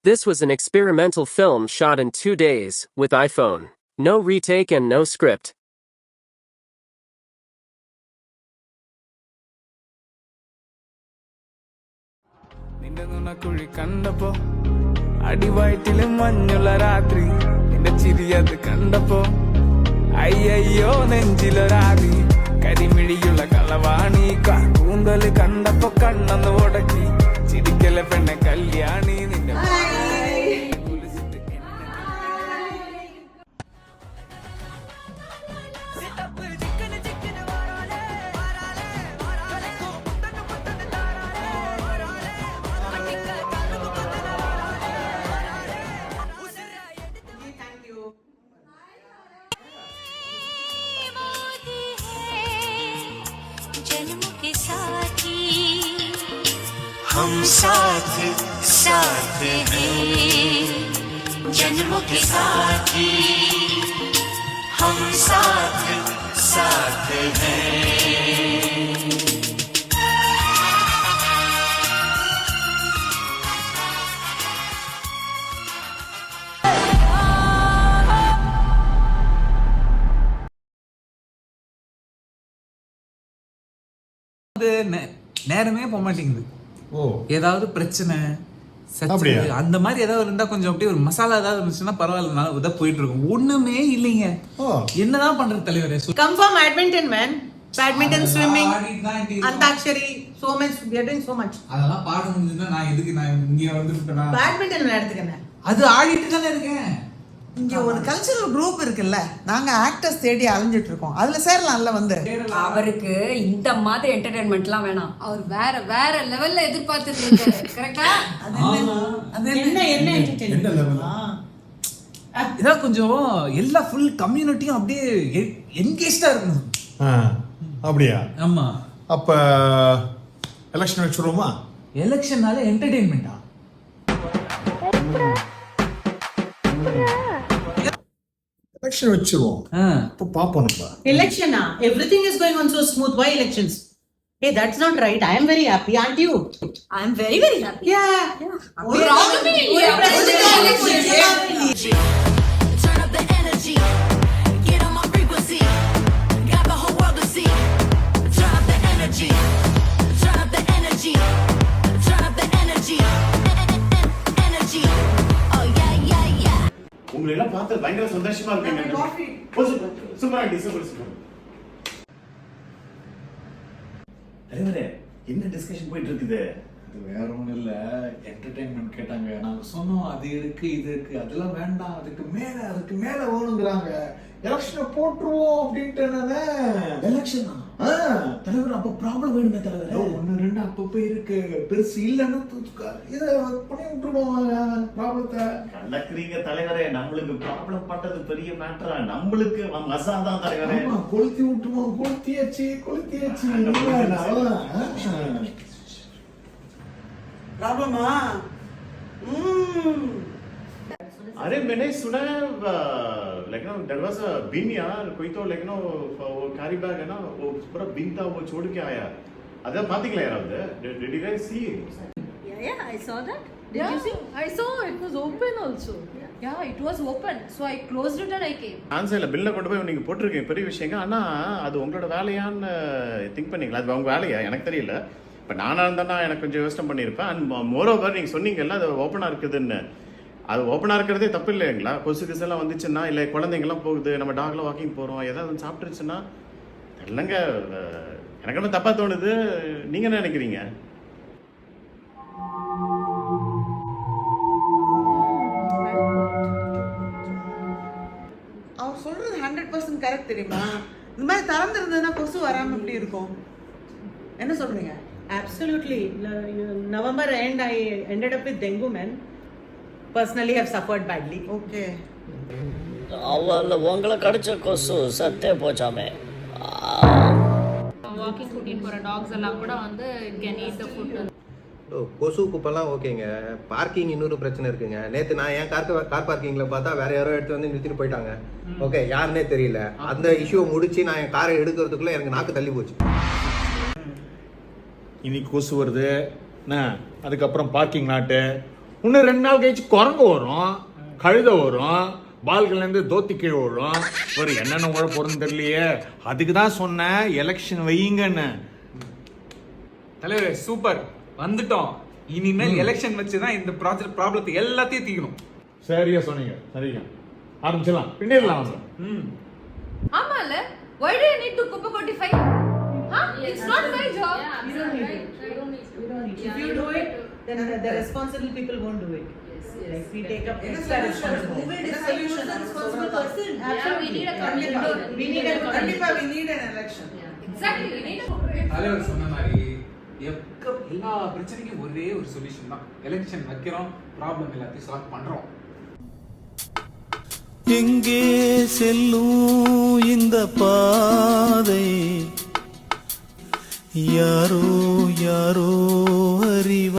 This was an experimental film shot in 2 days, with iPhone. No retake and no script. കുഴി കണ്ടപ്പോ അടിവയറ്റിലും മഞ്ഞുള്ള രാത്രി നിന്റെ ചിരിയത് കണ്ടപ്പോ അയ്യോ നെഞ്ചിലൊരാതി കരിമിഴിയുള്ള കളവാണി കൂന്തല് കണ്ടപ്പോ കണ്ണന്ന് ഉടക്കി ചിരിക്കല പെണ്ണെ കല്യാണി നിന്റെ हम साथ साथ हैं जन्मों के साथी हम साथ साथ हैं நேரமே போக மாட்டேங்குது. ஏதாவது பிரச்சனை அந்த மாதிரி ஏதாவது இருந்தா கொஞ்சம் அப்படியே ஒரு மசாலா ஏதாவது இருந்துச்சுன்னா பரவாயில்ல, நான் இதை போயிட்டு இருக்கும். ஒண்ணுமே இல்லைங்க. என்னதான் பண்றது தலைவரே? Confirm badminton man, badminton, swimming, antakshari, so much we are doing so much. அதெல்லாம் பாட முடிஞ்சதுன்னா நான் இங்க வந்துட்டேனா? பேட்மிண்டன் எடுத்துக்கறேன். அது ஆடிட்டு தானே இருக்கேன். இங்க ஒரு கல்ச்சரல் குரூப் இருக்குல்ல, நாங்க ஆக்டர்ஸ் தேடி அலைஞ்சிட்டு இருக்கோம். அதுல சேரலாம்ல வந்து. அவருக்கு இந்த மாதிரி என்டர்டெயின்மெண்ட்லாம் வேணாம். அவர் வேற வேற லெவல்ல எதிர்பார்த்துட்டு இருக்காரு. கரெக்ட்டா? அது என்ன என்டர்டெயின்மென்ட்? இதான் கொஞ்சம் எல்லா ஃபுல் கம்யூனிட்டியும் அப்படியே என்கேஜ்டா இருக்கணும். அப்படியா? ஆமா. அப்ப எலெக்ஷன் வச்சுருவோமா? எலெக்ஷன்னால என்டர்டெயின்மெண்டா? எலெக்ஷன் வச்சிருவோம். அப்ப பாப்போம் நம்ம. எலெக்ஷனா? Everything is going on so smooth. Why elections? Hey, that's not right. I am very happy, aren't you? I am very very happy. Yeah. We're all turn up the energy get on my frequency got the whole world to see turn up the energy turn up the energy turn up the energy energy oh yeah yeah yeah உங்களை எல்லாம் பார்த்து பயங்கர சந்தோஷமா இருக்கீங்க. Super. தலைவரே, என்ன discussion போயிட்டு இருக்குது? அது வேற ஒண்ணும் இல்ல, என்டர்டெயின்மெண்ட் கேட்டாங்க. நாங்க சொன்னோம் அது இருக்கு இது இருக்கு, அதெல்லாம் வேண்டாம், அதுக்கு மேல வேணுங்கிறாங்க. எலெக்ஷனை போட்டுருவோம் அப்படின்ட்டு. எலெக்ஷனா? தலைவர், அப்ப ப்ராப்ளம் வேணுமே தலைவர். ஒன்னு ரெண்டு அப்பப்ப இருக்கு, பெருசு இல்லைன்னு இதை பண்ணி விட்டுருவோம் ப்ராப்ளத்தை. கலக்குறீங்க தலைவரே. நம்மளுக்கு ப்ராப்ளம் பண்றது பெரிய மேட்டரா? நம்மளுக்கு மசாதான் தலைவரே. கொளுத்தி விட்டுருவோம். கொளுத்தியாச்சு. ப்ராப்ளமா? अरे मैंने सुना है लेकिन देयर वाज अ बिन यार, कोई तो लेकिन वो कैरी बैग है ना, वो पूरा बिन था, वो छोड़ के आया. अदा பாத்தீங்களா யாராவது? Did you guys see? Yeah, I saw that. Did you see? I saw it was open also. Yeah, it was open. So I closed it and I came. ஆன்சர்ல பில்ல கொண்டு போய் நீங்க போட்டுருக்கீங்க, பெரிய விஷயங்க. ஆனா அது உங்களோட வேலையான்னு திங்க் பண்ணீங்களா? அது உங்க வேலையா? எனக்கு தெரியல. இப்போ நானா இருந்தா எனக்கு கொஞ்சம் யோசனை பண்ணியிருப்பேன். அண்ட் மோரோவர் நீங்க சொன்னீங்கல்ல அது ஓப்பனா இருக்குதுன்னு. அது ஓப்பனாக இருக்கிறதே தப்பு இல்லைங்களா? கொசு கிசெல்லாம் வந்துச்சுன்னா, இல்லை குழந்தைங்கள்லாம் போகுது, நம்ம டாக்லாம் வாக்கிங் போகிறோம், ஏதாவது சாப்பிட்டுருச்சுன்னா இல்லைங்க. எனக்கு என்ன தப்பாக தோணுது? நீங்கள் என்ன நினைக்கிறீங்க? அவர் சொல்றது 100% கரெக்ட் தெரியுமா? இந்த மாதிரி திறந்திருந்ததுன்னா கொசு வராம எப்படி இருக்கும்? என்ன சொல்றீங்க? Absolutely. November end I ended up with dengue, man. Personally have suffered badly. Okay. அவள் உங்களை கடிச்ச கொசு சத்தே போச்சாமே. வாக்கிங் கூட்டிட்டு போற டாக்ஸ் எல்லாம் கூட வந்து கேன் ஈட் தி ஃபுட். கொசு குப்பெல்லாம் ஓகேங்க. பார்க்கிங் இன்னொரு பிரச்சனை இருக்குங்க. நேற்று நான் என் கார் பார்க்கிங்கில் பார்த்தா வேற யாரோ எடுத்து வந்து நிறுத்திட்டு போயிட்டாங்க. ஓகே, யாருன்னே தெரியல. அந்த இஷ்யூவை முடிச்சு நான் என் காரை எடுக்கிறதுக்குள்ள எனக்கு நாக்கு தள்ளி போச்சு. இன்னைக்கு கொசு வருது, அதுக்கப்புறம் பார்க்கிங் லாட்டு, இன்னும் 2 நாள் கழிச்சு குரங்கு வரும், கழுத வரும், பால்கள்லேருந்து தோத்தி கீழே விழும். ஒரு என்னென்ன உழ போறதுன்னு தெரியலையே. அதுக்கு தான் சொன்னேன் எலெக்ஷன் வைங்கன்னு. தலைவரே சூப்பர், வந்துட்டோம். இனிமேல் எலெக்ஷன் வச்சு தான் இந்த ப்ராப்ளத்தை எல்லாத்தையும் தீக்கணும். சரியா சொன்னீங்க. சரிங்க, ஆரம்பிச்சிடலாம். பின்னிடலாம் வந்து. ஆமால, why do you need to kupa quantify? Huh? It's not my job. You don't need it. If you do it, then the responsible people won't do it. Like we take up extra responsibility. Who will decide who's the responsible person? We need a commitment. We need an election. Exactly, we need a தலைவர் சொன்ன மாதிரி எல்லா பிரச்சனைக்கும் ஒரே ஒரு solution தான். Election வைக்கிறோம், problem எல்லாத்தையும் சால்வ் பண்றோம். எங்கே செல்லும் இந்த பாதை, யாரோ யாரோ அறிவ